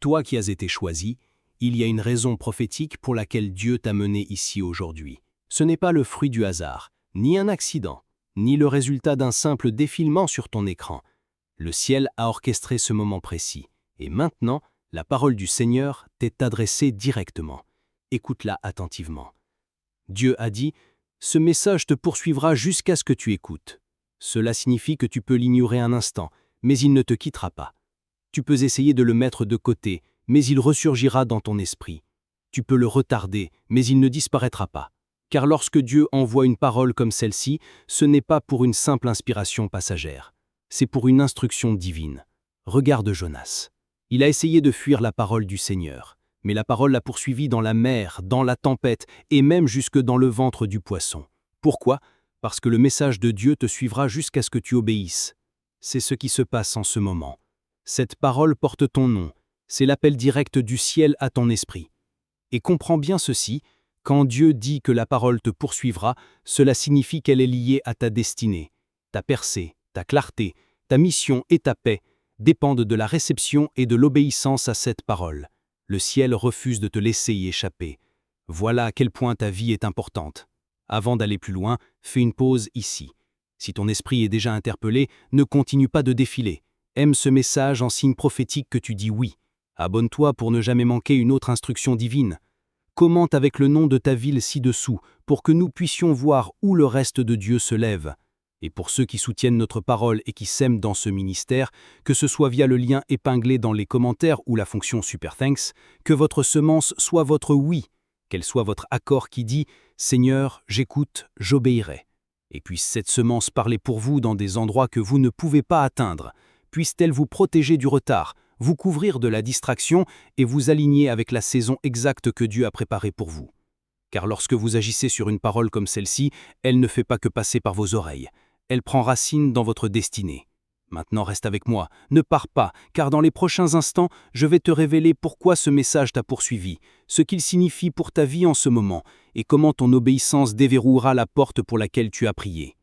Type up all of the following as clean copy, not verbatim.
Toi qui as été choisi, il y a une raison prophétique pour laquelle Dieu t'a mené ici aujourd'hui. Ce n'est pas le fruit du hasard, ni un accident, ni le résultat d'un simple défilement sur ton écran. Le ciel a orchestré ce moment précis, et maintenant, la parole du Seigneur t'est adressée directement. Écoute-la attentivement. Dieu a dit « Ce message te poursuivra jusqu'à ce que tu écoutes. Cela signifie que tu peux l'ignorer un instant, mais il ne te quittera pas. Tu peux essayer de le mettre de côté, mais il ressurgira dans ton esprit. Tu peux le retarder, mais il ne disparaîtra pas. Car lorsque Dieu envoie une parole comme celle-ci, ce n'est pas pour une simple inspiration passagère. C'est pour une instruction divine. Regarde Jonas. Il a essayé de fuir la parole du Seigneur, mais la parole l'a poursuivi dans la mer, dans la tempête et même jusque dans le ventre du poisson. Pourquoi ? Parce que le message de Dieu te suivra jusqu'à ce que tu obéisses. C'est ce qui se passe en ce moment. Cette parole porte ton nom. C'est l'appel direct du ciel à ton esprit. Et comprends bien ceci, quand Dieu dit que la parole te poursuivra, cela signifie qu'elle est liée à ta destinée. Ta percée, ta clarté, ta mission et ta paix dépendent de la réception et de l'obéissance à cette parole. Le ciel refuse de te laisser y échapper. Voilà à quel point ta vie est importante. Avant d'aller plus loin, fais une pause ici. Si ton esprit est déjà interpellé, ne continue pas de défiler. Aime ce message en signe prophétique que tu dis oui. Abonne-toi pour ne jamais manquer une autre instruction divine. Commente avec le nom de ta ville ci-dessous pour que nous puissions voir où le reste de Dieu se lève. Et pour ceux qui soutiennent notre parole et qui s'aiment dans ce ministère, que ce soit via le lien épinglé dans les commentaires ou la fonction Super Thanks, que votre semence soit votre oui, qu'elle soit votre accord qui dit « Seigneur, j'écoute, j'obéirai ». Et puisse cette semence parler pour vous dans des endroits que vous ne pouvez pas atteindre. Puisse-t-elle vous protéger du retard, vous couvrir de la distraction et vous aligner avec la saison exacte que Dieu a préparée pour vous. Car lorsque vous agissez sur une parole comme celle-ci, elle ne fait pas que passer par vos oreilles. Elle prend racine dans votre destinée. Maintenant reste avec moi, ne pars pas, car dans les prochains instants, je vais te révéler pourquoi ce message t'a poursuivi, ce qu'il signifie pour ta vie en ce moment, et comment ton obéissance déverrouillera la porte pour laquelle tu as prié.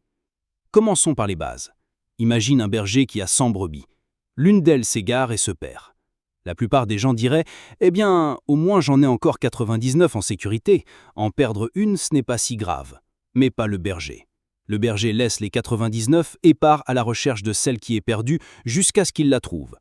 Commençons par les bases. Imagine un berger qui a 100 brebis. L'une d'elles s'égare et se perd. La plupart des gens diraient « Eh bien, au moins j'en ai encore 99 en sécurité. En perdre une, ce n'est pas si grave. » Mais pas le berger. Le berger laisse les 99 et part à la recherche de celle qui est perdue jusqu'à ce qu'il la trouve.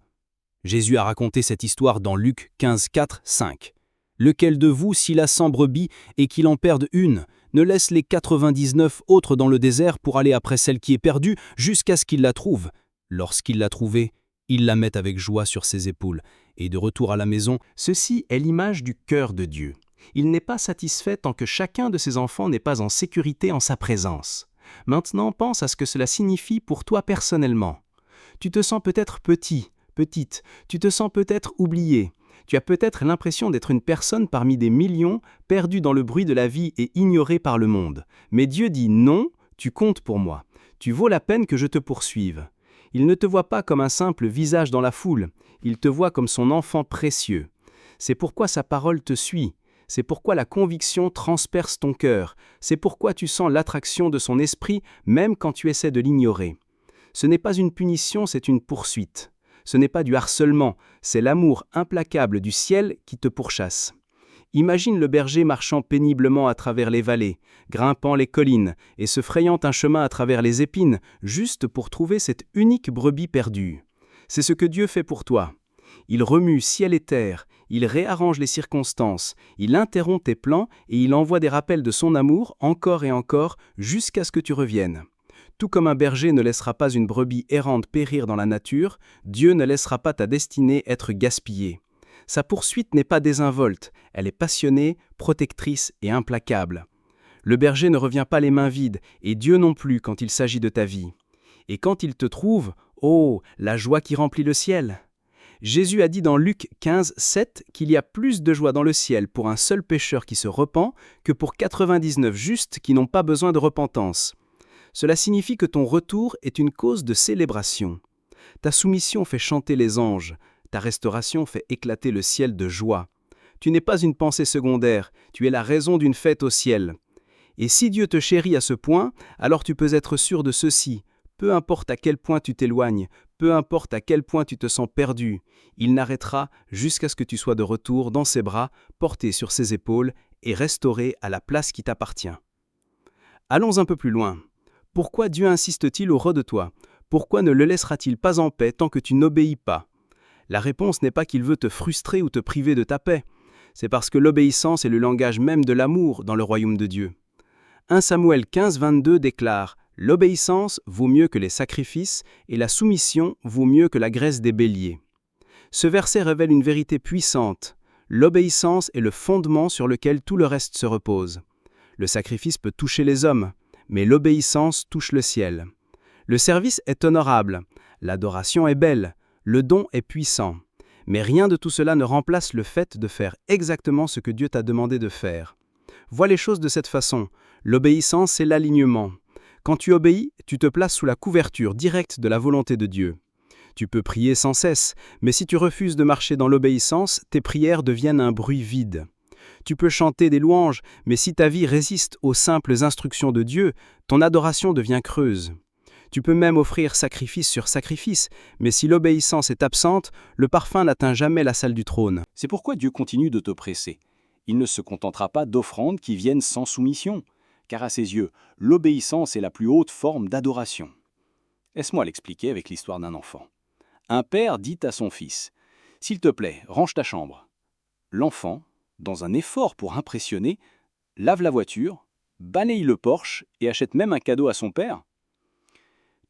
Jésus a raconté cette histoire dans Luc 15, 4, 5. « Lequel de vous, s'il a 100 brebis et qu'il en perde une, ne laisse les 99 autres dans le désert pour aller après celle qui est perdue jusqu'à ce qu'il la trouve. Lorsqu'il l'a trouvée, il la met avec joie sur ses épaules, et de retour à la maison, ceci est l'image du cœur de Dieu. Il n'est pas satisfait tant que chacun de ses enfants n'est pas en sécurité en sa présence. Maintenant, pense à ce que cela signifie pour toi personnellement. Tu te sens peut-être petit, petite, tu te sens peut-être oublié. Tu as peut-être l'impression d'être une personne parmi des millions, perdue dans le bruit de la vie et ignorée par le monde. Mais Dieu dit non, tu comptes pour moi. Tu vaux la peine que je te poursuive. Il ne te voit pas comme un simple visage dans la foule, il te voit comme son enfant précieux. C'est pourquoi sa parole te suit, c'est pourquoi la conviction transperce ton cœur, c'est pourquoi tu sens l'attraction de son esprit même quand tu essaies de l'ignorer. Ce n'est pas une punition, c'est une poursuite. Ce n'est pas du harcèlement, c'est l'amour implacable du ciel qui te pourchasse. Imagine le berger marchant péniblement à travers les vallées, grimpant les collines et se frayant un chemin à travers les épines, juste pour trouver cette unique brebis perdue. C'est ce que Dieu fait pour toi. Il remue ciel et terre, il réarrange les circonstances, il interrompt tes plans et il envoie des rappels de son amour encore et encore jusqu'à ce que tu reviennes. Tout comme un berger ne laissera pas une brebis errante périr dans la nature, Dieu ne laissera pas ta destinée être gaspillée. Sa poursuite n'est pas désinvolte, elle est passionnée, protectrice et implacable. Le berger ne revient pas les mains vides, et Dieu non plus quand il s'agit de ta vie. Et quand il te trouve, oh, la joie qui remplit le ciel! Jésus a dit dans Luc 15, 7 qu'il y a plus de joie dans le ciel pour un seul pécheur qui se repent que pour 99 justes qui n'ont pas besoin de repentance. Cela signifie que ton retour est une cause de célébration. Ta soumission fait chanter les anges. Ta restauration fait éclater le ciel de joie. Tu n'es pas une pensée secondaire, tu es la raison d'une fête au ciel. Et si Dieu te chérit à ce point, alors tu peux être sûr de ceci. Peu importe à quel point tu t'éloignes, peu importe à quel point tu te sens perdu, il n'arrêtera jusqu'à ce que tu sois de retour dans ses bras, porté sur ses épaules et restauré à la place qui t'appartient. Allons un peu plus loin. Pourquoi Dieu insiste-t-il au ras de toi? Pourquoi ne le laissera-t-il pas en paix tant que tu n'obéis pas? La réponse n'est pas qu'il veut te frustrer ou te priver de ta paix. C'est parce que l'obéissance est le langage même de l'amour dans le royaume de Dieu. 1 Samuel 15, 22 déclare « L'obéissance vaut mieux que les sacrifices et la soumission vaut mieux que la graisse des béliers. » Ce verset révèle une vérité puissante. L'obéissance est le fondement sur lequel tout le reste se repose. Le sacrifice peut toucher les hommes, mais l'obéissance touche le ciel. Le service est honorable, l'adoration est belle, le don est puissant. Mais rien de tout cela ne remplace le fait de faire exactement ce que Dieu t'a demandé de faire. Vois les choses de cette façon. L'obéissance, c'est l'alignement. Quand tu obéis, tu te places sous la couverture directe de la volonté de Dieu. Tu peux prier sans cesse, mais si tu refuses de marcher dans l'obéissance, tes prières deviennent un bruit vide. Tu peux chanter des louanges, mais si ta vie résiste aux simples instructions de Dieu, ton adoration devient creuse. Tu peux même offrir sacrifice sur sacrifice, mais si l'obéissance est absente, le parfum n'atteint jamais la salle du trône. C'est pourquoi Dieu continue de t'oppresser. Il ne se contentera pas d'offrandes qui viennent sans soumission, car à ses yeux, l'obéissance est la plus haute forme d'adoration. Laisse-moi l'expliquer avec l'histoire d'un enfant. Un père dit à son fils « S'il te plaît, range ta chambre ». L'enfant, dans un effort pour impressionner, lave la voiture, balaye le porche et achète même un cadeau à son père.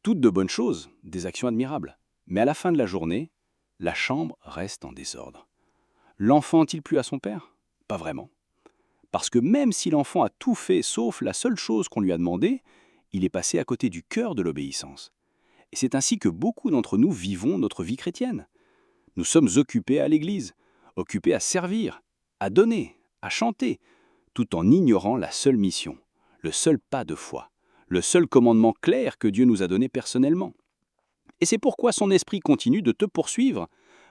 Toutes de bonnes choses, des actions admirables. Mais à la fin de la journée, la chambre reste en désordre. L'enfant a-t-il plu à son père? Pas vraiment. Parce que même si l'enfant a tout fait sauf la seule chose qu'on lui a demandé, il est passé à côté du cœur de l'obéissance. Et c'est ainsi que beaucoup d'entre nous vivons notre vie chrétienne. Nous sommes occupés à l'église, occupés à servir, à donner, à chanter, tout en ignorant la seule mission, le seul pas de foi, le seul commandement clair que Dieu nous a donné personnellement. Et c'est pourquoi son esprit continue de te poursuivre,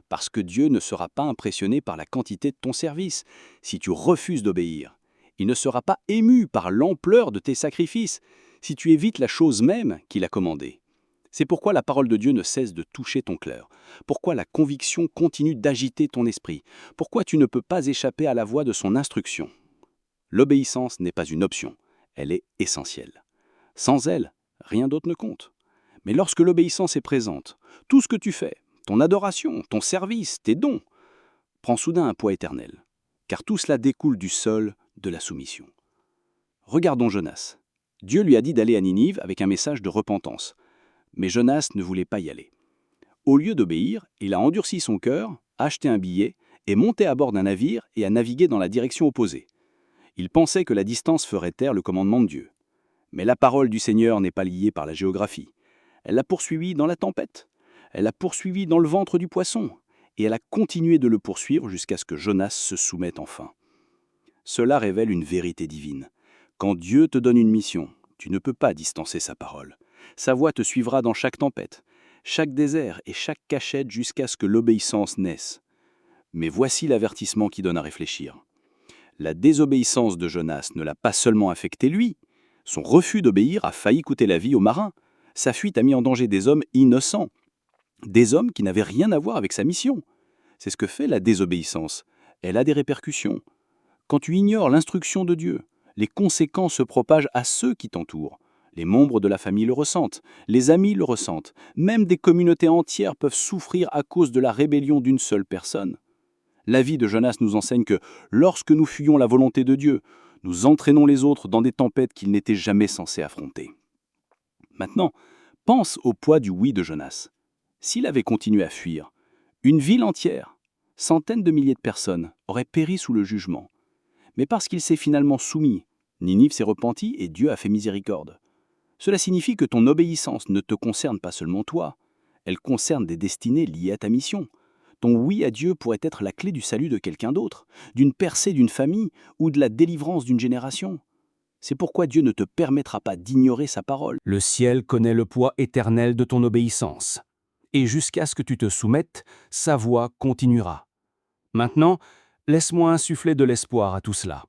parce que Dieu ne sera pas impressionné par la quantité de ton service si tu refuses d'obéir. Il ne sera pas ému par l'ampleur de tes sacrifices si tu évites la chose même qu'il a commandée. C'est pourquoi la parole de Dieu ne cesse de toucher ton cœur, pourquoi la conviction continue d'agiter ton esprit, pourquoi tu ne peux pas échapper à la voix de son instruction. L'obéissance n'est pas une option, elle est essentielle. Sans elle, rien d'autre ne compte. Mais lorsque l'obéissance est présente, tout ce que tu fais, ton adoration, ton service, tes dons, prend soudain un poids éternel, car tout cela découle du sol de la soumission. Regardons Jonas. Dieu lui a dit d'aller à Ninive avec un message de repentance. Mais Jonas ne voulait pas y aller. Au lieu d'obéir, il a endurci son cœur, acheté un billet, est monté à bord d'un navire et a navigué dans la direction opposée. Il pensait que la distance ferait taire le commandement de Dieu. Mais la parole du Seigneur n'est pas liée par la géographie. Elle l'a poursuivi dans la tempête, elle l'a poursuivi dans le ventre du poisson, et elle a continué de le poursuivre jusqu'à ce que Jonas se soumette enfin. Cela révèle une vérité divine. Quand Dieu te donne une mission, tu ne peux pas distancer sa parole. Sa voix te suivra dans chaque tempête, chaque désert et chaque cachette jusqu'à ce que l'obéissance naisse. Mais voici l'avertissement qui donne à réfléchir. La désobéissance de Jonas ne l'a pas seulement affecté lui. Son refus d'obéir a failli coûter la vie aux marins. Sa fuite a mis en danger des hommes innocents, des hommes qui n'avaient rien à voir avec sa mission. C'est ce que fait la désobéissance. Elle a des répercussions. Quand tu ignores l'instruction de Dieu, les conséquences se propagent à ceux qui t'entourent. Les membres de la famille le ressentent, les amis le ressentent, même des communautés entières peuvent souffrir à cause de la rébellion d'une seule personne. La vie de Jonas nous enseigne que lorsque nous fuyons la volonté de Dieu, nous entraînons les autres dans des tempêtes qu'ils n'étaient jamais censés affronter. Maintenant, pense au poids du oui de Jonas. S'il avait continué à fuir, une ville entière, centaines de milliers de personnes, auraient péri sous le jugement. Mais parce qu'il s'est finalement soumis, Ninive s'est repentie et Dieu a fait miséricorde. Cela signifie que ton obéissance ne te concerne pas seulement toi, elle concerne des destinées liées à ta mission. Ton oui à Dieu pourrait être la clé du salut de quelqu'un d'autre, d'une percée d'une famille ou de la délivrance d'une génération. C'est pourquoi Dieu ne te permettra pas d'ignorer sa parole. Le ciel connaît le poids éternel de ton obéissance. Et jusqu'à ce que tu te soumettes, sa voix continuera. Maintenant, laisse-moi insuffler de l'espoir à tout cela.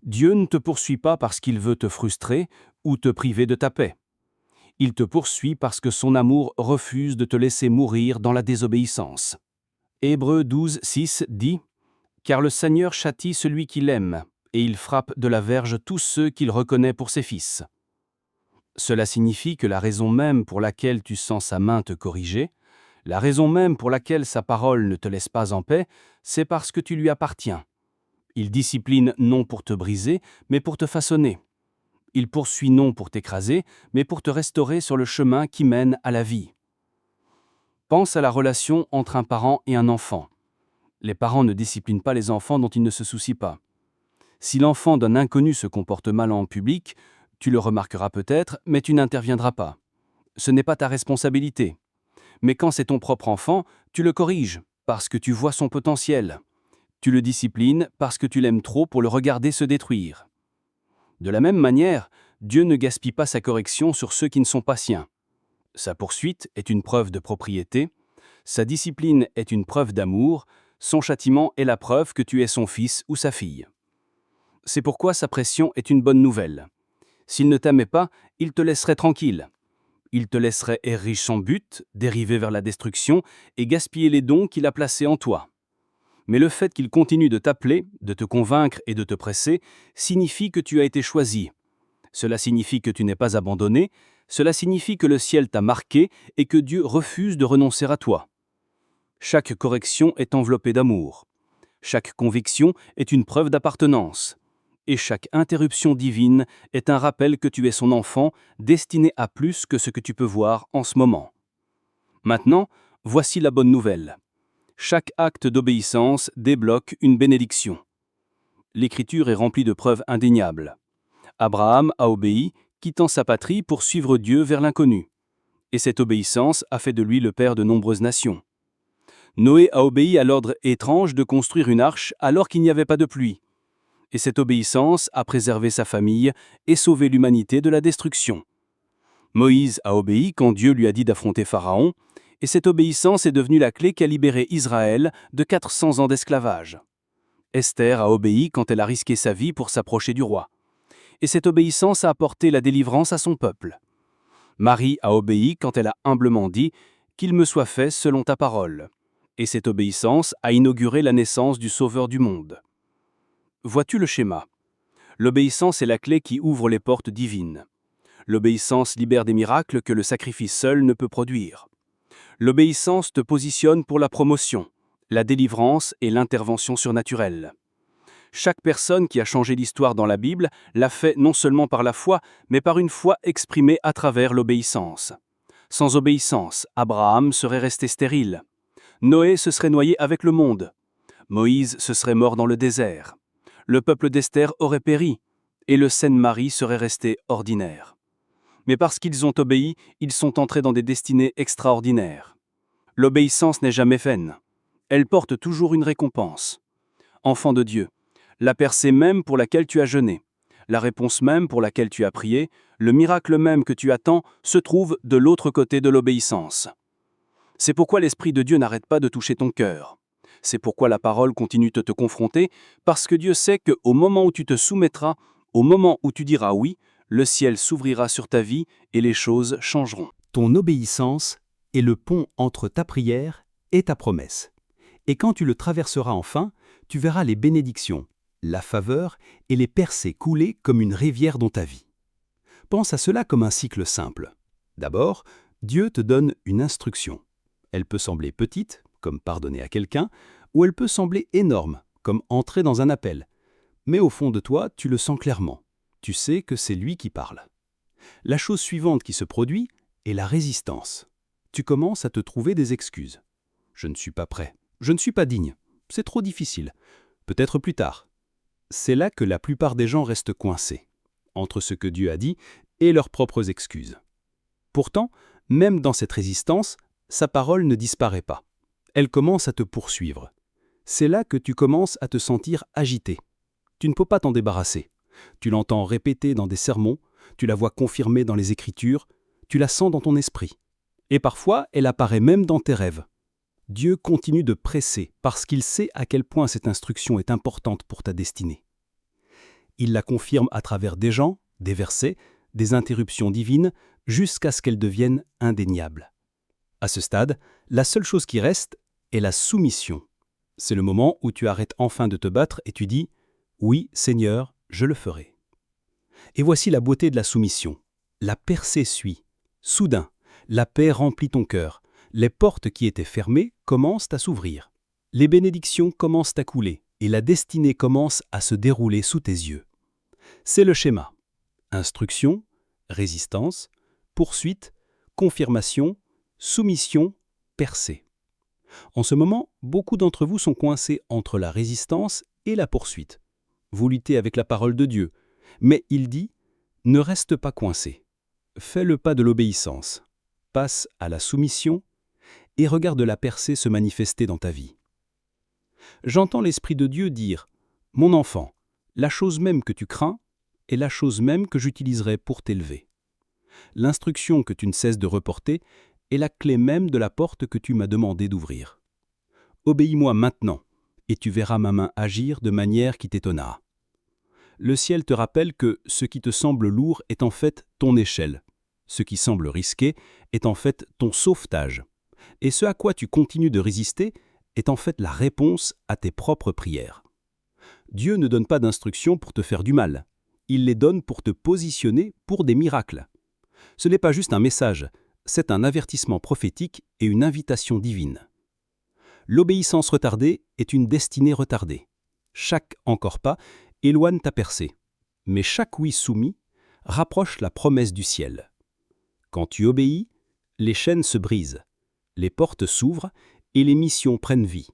Dieu ne te poursuit pas parce qu'il veut te frustrer ou te priver de ta paix. Il te poursuit parce que son amour refuse de te laisser mourir dans la désobéissance. Hébreux 12, 6 dit « Car le Seigneur châtie celui qu'il aime, et il frappe de la verge tous ceux qu'il reconnaît pour ses fils. » Cela signifie que la raison même pour laquelle tu sens sa main te corriger, la raison même pour laquelle sa parole ne te laisse pas en paix, c'est parce que tu lui appartiens. Il discipline non pour te briser, mais pour te façonner. Il poursuit non pour t'écraser, mais pour te restaurer sur le chemin qui mène à la vie. Pense à la relation entre un parent et un enfant. Les parents ne disciplinent pas les enfants dont ils ne se soucient pas. Si l'enfant d'un inconnu se comporte mal en public, tu le remarqueras peut-être, mais tu n'interviendras pas. Ce n'est pas ta responsabilité. Mais quand c'est ton propre enfant, tu le corriges, parce que tu vois son potentiel. Tu le disciplines parce que tu l'aimes trop pour le regarder se détruire. De la même manière, Dieu ne gaspille pas sa correction sur ceux qui ne sont pas siens. Sa poursuite est une preuve de propriété, sa discipline est une preuve d'amour, son châtiment est la preuve que tu es son fils ou sa fille. C'est pourquoi sa pression est une bonne nouvelle. S'il ne t'aimait pas, il te laisserait tranquille. Il te laisserait errer sans but, dériver vers la destruction et gaspiller les dons qu'il a placés en toi. Mais le fait qu'il continue de t'appeler, de te convaincre et de te presser, signifie que tu as été choisi. Cela signifie que tu n'es pas abandonné, cela signifie que le ciel t'a marqué et que Dieu refuse de renoncer à toi. Chaque correction est enveloppée d'amour. Chaque conviction est une preuve d'appartenance. Et chaque interruption divine est un rappel que tu es son enfant, destiné à plus que ce que tu peux voir en ce moment. Maintenant, voici la bonne nouvelle. Chaque acte d'obéissance débloque une bénédiction. L'Écriture est remplie de preuves indéniables. Abraham a obéi, quittant sa patrie pour suivre Dieu vers l'inconnu. Et cette obéissance a fait de lui le père de nombreuses nations. Noé a obéi à l'ordre étrange de construire une arche alors qu'il n'y avait pas de pluie. Et cette obéissance a préservé sa famille et sauvé l'humanité de la destruction. Moïse a obéi quand Dieu lui a dit d'affronter Pharaon, et cette obéissance est devenue la clé qui a libéré Israël de 400 ans d'esclavage. Esther a obéi quand elle a risqué sa vie pour s'approcher du roi. Et cette obéissance a apporté la délivrance à son peuple. Marie a obéi quand elle a humblement dit « Qu'il me soit fait selon ta parole ». Et cette obéissance a inauguré la naissance du Sauveur du monde. Vois-tu le schéma? L'obéissance est la clé qui ouvre les portes divines. L'obéissance libère des miracles que le sacrifice seul ne peut produire. L'obéissance te positionne pour la promotion, la délivrance et l'intervention surnaturelle. Chaque personne qui a changé l'histoire dans la Bible l'a fait non seulement par la foi, mais par une foi exprimée à travers l'obéissance. Sans obéissance, Abraham serait resté stérile. Noé se serait noyé avec le monde. Moïse se serait mort dans le désert. Le peuple d'Esther aurait péri, et le Sainte-Marie serait resté ordinaire. Mais parce qu'ils ont obéi, ils sont entrés dans des destinées extraordinaires. L'obéissance n'est jamais vaine. Elle porte toujours une récompense. Enfant de Dieu, la percée même pour laquelle tu as jeûné, la réponse même pour laquelle tu as prié, le miracle même que tu attends, se trouve de l'autre côté de l'obéissance. C'est pourquoi l'Esprit de Dieu n'arrête pas de toucher ton cœur. C'est pourquoi la parole continue de te confronter, parce que Dieu sait qu'au moment où tu te soumettras, au moment où tu diras oui, le ciel s'ouvrira sur ta vie et les choses changeront. Ton obéissance est le pont entre ta prière et ta promesse. Et quand tu le traverseras enfin, tu verras les bénédictions, la faveur et les percées couler comme une rivière dans ta vie. Pense à cela comme un cycle simple. D'abord, Dieu te donne une instruction. Elle peut sembler petite, comme pardonner à quelqu'un, ou elle peut sembler énorme, comme entrer dans un appel. Mais au fond de toi, tu le sens clairement. Tu sais que c'est lui qui parle. La chose suivante qui se produit est la résistance. Tu commences à te trouver des excuses. Je ne suis pas prêt. Je ne suis pas digne. C'est trop difficile. Peut-être plus tard. C'est là que la plupart des gens restent coincés, entre ce que Dieu a dit et leurs propres excuses. Pourtant, même dans cette résistance, sa parole ne disparaît pas. Elle commence à te poursuivre. C'est là que tu commences à te sentir agité. Tu ne peux pas t'en débarrasser. Tu l'entends répéter dans des sermons, tu la vois confirmée dans les Écritures, tu la sens dans ton esprit. Et parfois, elle apparaît même dans tes rêves. Dieu continue de presser parce qu'il sait à quel point cette instruction est importante pour ta destinée. Il la confirme à travers des gens, des versets, des interruptions divines, jusqu'à ce qu'elles deviennent indéniables. À ce stade, la seule chose qui reste est la soumission. C'est le moment où tu arrêtes enfin de te battre et tu dis « Oui, Seigneur, je le ferai ». Et voici la beauté de la soumission. La percée suit. Soudain, la paix remplit ton cœur. Les portes qui étaient fermées commencent à s'ouvrir. Les bénédictions commencent à couler et la destinée commence à se dérouler sous tes yeux. C'est le schéma. Instruction, résistance, poursuite, confirmation, soumission, percée. En ce moment, beaucoup d'entre vous sont coincés entre la résistance et la poursuite. Vous luttez avec la parole de Dieu, mais il dit « Ne reste pas coincé. Fais le pas de l'obéissance. Passe à la soumission et regarde la percée se manifester dans ta vie. » J'entends l'Esprit de Dieu dire « Mon enfant, la chose même que tu crains est la chose même que j'utiliserai pour t'élever. L'instruction que tu ne cesses de reporter est la clé même de la porte que tu m'as demandé d'ouvrir. Obéis-moi maintenant, et tu verras ma main agir de manière qui t'étonnera. Le ciel te rappelle que ce qui te semble lourd est en fait ton échelle. Ce qui semble risqué est en fait ton sauvetage. Et ce à quoi tu continues de résister est en fait la réponse à tes propres prières. Dieu ne donne pas d'instructions pour te faire du mal. Il les donne pour te positionner pour des miracles. Ce n'est pas juste un message, c'est un avertissement prophétique et une invitation divine. L'obéissance retardée est une destinée retardée. Chaque encore pas éloigne ta percée, mais chaque oui soumis rapproche la promesse du ciel. Quand tu obéis, les chaînes se brisent, les portes s'ouvrent et les missions prennent vie.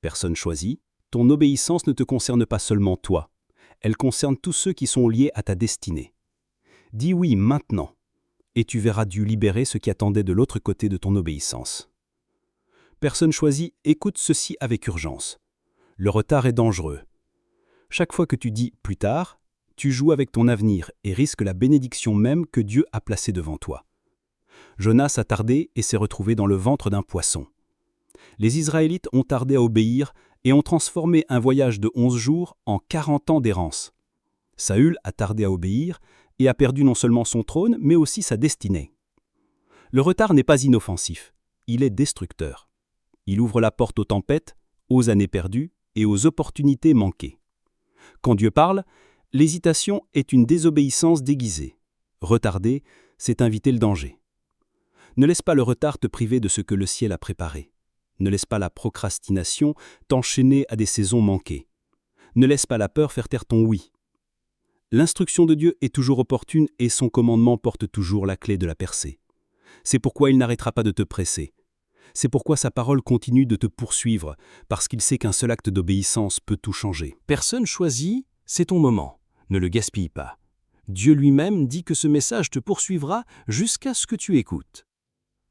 Personne choisie, ton obéissance ne te concerne pas seulement toi, elle concerne tous ceux qui sont liés à ta destinée. Dis oui maintenant, et tu verras Dieu libérer ce qui attendait de l'autre côté de ton obéissance. Personne choisie, écoute ceci avec urgence. Le retard est dangereux. Chaque fois que tu dis « plus tard », tu joues avec ton avenir et risques la bénédiction même que Dieu a placée devant toi. Jonas a tardé et s'est retrouvé dans le ventre d'un poisson. Les Israélites ont tardé à obéir et ont transformé un voyage de 11 jours en 40 ans d'errance. Saül a tardé à obéir et a perdu non seulement son trône, mais aussi sa destinée. Le retard n'est pas inoffensif, il est destructeur. Il ouvre la porte aux tempêtes, aux années perdues et aux opportunités manquées. Quand Dieu parle, l'hésitation est une désobéissance déguisée. Retarder, c'est inviter le danger. Ne laisse pas le retard te priver de ce que le ciel a préparé. Ne laisse pas la procrastination t'enchaîner à des saisons manquées. Ne laisse pas la peur faire taire ton oui. L'instruction de Dieu est toujours opportune et son commandement porte toujours la clé de la percée. C'est pourquoi il n'arrêtera pas de te presser. C'est pourquoi sa parole continue de te poursuivre, parce qu'il sait qu'un seul acte d'obéissance peut tout changer. Personne choisie, c'est ton moment. Ne le gaspille pas. Dieu lui-même dit que ce message te poursuivra jusqu'à ce que tu écoutes.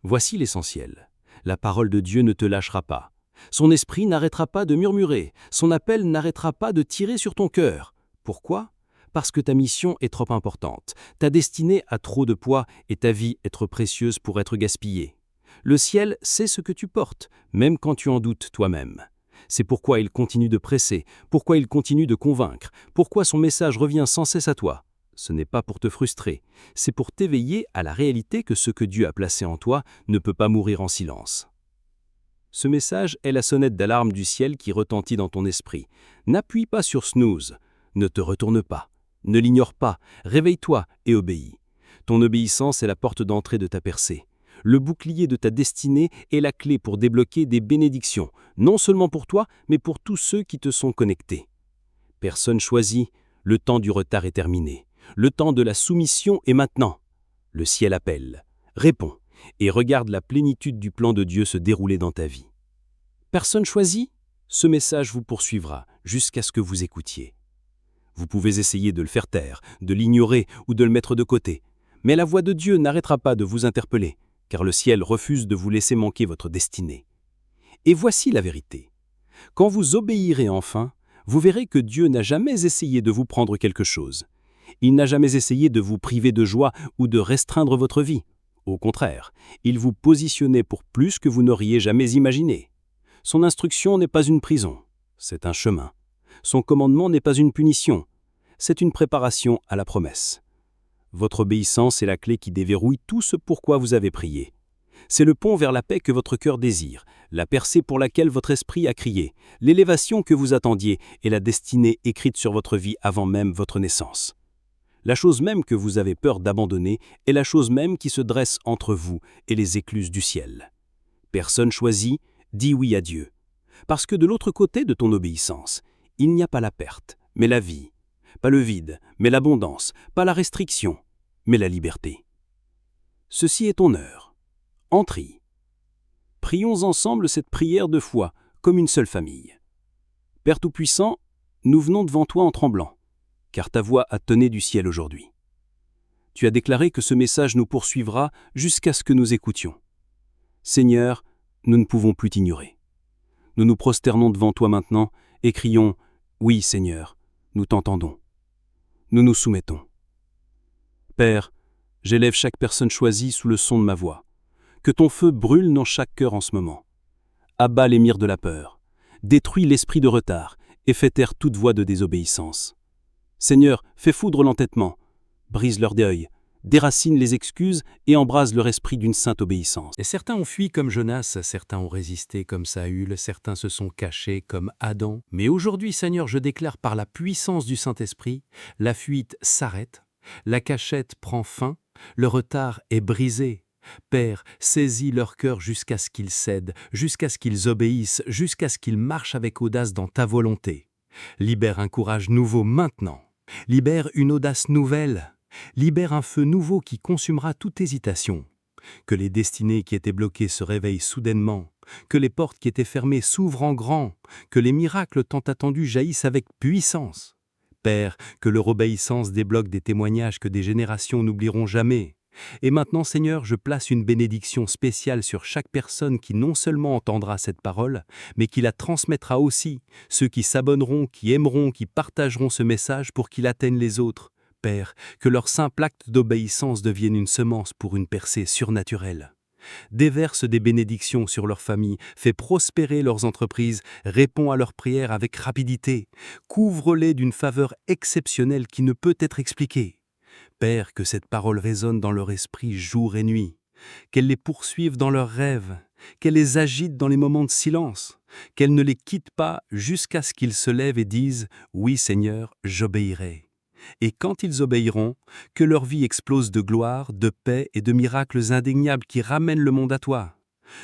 Voici l'essentiel. La parole de Dieu ne te lâchera pas. Son esprit n'arrêtera pas de murmurer. Son appel n'arrêtera pas de tirer sur ton cœur. Pourquoi ? Parce que ta mission est trop importante. Ta destinée a trop de poids et ta vie est trop précieuse pour être gaspillée. Le ciel sait ce que tu portes, même quand tu en doutes toi-même. C'est pourquoi il continue de presser, pourquoi il continue de convaincre, pourquoi son message revient sans cesse à toi. Ce n'est pas pour te frustrer, c'est pour t'éveiller à la réalité que ce que Dieu a placé en toi ne peut pas mourir en silence. Ce message est la sonnette d'alarme du ciel qui retentit dans ton esprit. N'appuie pas sur snooze, ne te retourne pas, ne l'ignore pas, réveille-toi et obéis. Ton obéissance est la porte d'entrée de ta percée. Le bouclier de ta destinée est la clé pour débloquer des bénédictions, non seulement pour toi, mais pour tous ceux qui te sont connectés. Personne choisie, le temps du retard est terminé. Le temps de la soumission est maintenant. Le ciel appelle, réponds, et regarde la plénitude du plan de Dieu se dérouler dans ta vie. Personne choisie, ce message vous poursuivra jusqu'à ce que vous écoutiez. Vous pouvez essayer de le faire taire, de l'ignorer ou de le mettre de côté, mais la voix de Dieu n'arrêtera pas de vous interpeller, car le ciel refuse de vous laisser manquer votre destinée. Et voici la vérité. Quand vous obéirez enfin, vous verrez que Dieu n'a jamais essayé de vous prendre quelque chose. Il n'a jamais essayé de vous priver de joie ou de restreindre votre vie. Au contraire, il vous positionnait pour plus que vous n'auriez jamais imaginé. Son instruction n'est pas une prison, c'est un chemin. Son commandement n'est pas une punition, c'est une préparation à la promesse. Votre obéissance est la clé qui déverrouille tout ce pourquoi vous avez prié. C'est le pont vers la paix que votre cœur désire, la percée pour laquelle votre esprit a crié, l'élévation que vous attendiez et la destinée écrite sur votre vie avant même votre naissance. La chose même que vous avez peur d'abandonner est la chose même qui se dresse entre vous et les écluses du ciel. Personne choisi dit oui à Dieu. Parce que de l'autre côté de ton obéissance, il n'y a pas la perte, mais la vie. Pas le vide, mais l'abondance. Pas la restriction, mais la liberté. Ceci est ton heure. Entrez. Prions ensemble cette prière de foi, comme une seule famille. Père Tout-Puissant, nous venons devant toi en tremblant, car ta voix a tonné du ciel aujourd'hui. Tu as déclaré que ce message nous poursuivra jusqu'à ce que nous écoutions. Seigneur, nous ne pouvons plus t'ignorer. Nous nous prosternons devant toi maintenant et crions « Oui, Seigneur, nous t'entendons. Nous nous soumettons. » Père, j'élève chaque personne choisie sous le son de ma voix. Que ton feu brûle dans chaque cœur en ce moment. Abat les mires de la peur, détruis l'esprit de retard et fais taire toute voix de désobéissance. Seigneur, fais foudre l'entêtement, brise leur deuil, déracine les excuses et embrase leur esprit d'une sainte obéissance. Et certains ont fui comme Jonas, certains ont résisté comme Saül, certains se sont cachés comme Adam. Mais aujourd'hui, Seigneur, je déclare par la puissance du Saint-Esprit, la fuite s'arrête, la cachette prend fin, le retard est brisé. Père, saisis leur cœur jusqu'à ce qu'ils cèdent, jusqu'à ce qu'ils obéissent, jusqu'à ce qu'ils marchent avec audace dans ta volonté. Libère un courage nouveau maintenant. Libère une audace nouvelle. Libère un feu nouveau qui consumera toute hésitation. Que les destinées qui étaient bloquées se réveillent soudainement. Que les portes qui étaient fermées s'ouvrent en grand. Que les miracles tant attendus jaillissent avec puissance. Père, que leur obéissance débloque des témoignages que des générations n'oublieront jamais. Et maintenant, Seigneur, je place une bénédiction spéciale sur chaque personne qui non seulement entendra cette parole, mais qui la transmettra aussi, ceux qui s'abonneront, qui aimeront, qui partageront ce message pour qu'il atteigne les autres. Père, que leur simple acte d'obéissance devienne une semence pour une percée surnaturelle. Déverse des bénédictions sur leurs familles, fais prospérer leurs entreprises, réponds à leurs prières avec rapidité, couvre-les d'une faveur exceptionnelle qui ne peut être expliquée. Père, que cette parole résonne dans leur esprit jour et nuit, qu'elle les poursuive dans leurs rêves, qu'elle les agite dans les moments de silence, qu'elle ne les quitte pas jusqu'à ce qu'ils se lèvent et disent « Oui Seigneur, j'obéirai ». Et quand ils obéiront, que leur vie explose de gloire, de paix et de miracles indéniables qui ramènent le monde à toi.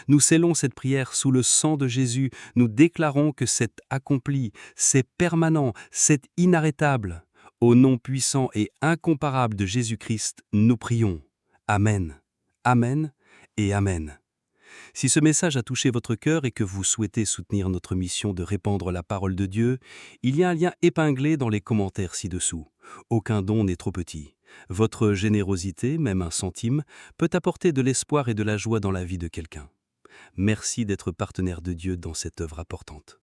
Nous scellons cette prière sous le sang de Jésus, nous déclarons que c'est accompli, c'est permanent, c'est inarrêtable. Au nom puissant et incomparable de Jésus-Christ, nous prions. Amen, Amen et Amen. Si ce message a touché votre cœur et que vous souhaitez soutenir notre mission de répandre la parole de Dieu, il y a un lien épinglé dans les commentaires ci-dessous. Aucun don n'est trop petit. Votre générosité, même un centime, peut apporter de l'espoir et de la joie dans la vie de quelqu'un. Merci d'être partenaire de Dieu dans cette œuvre importante.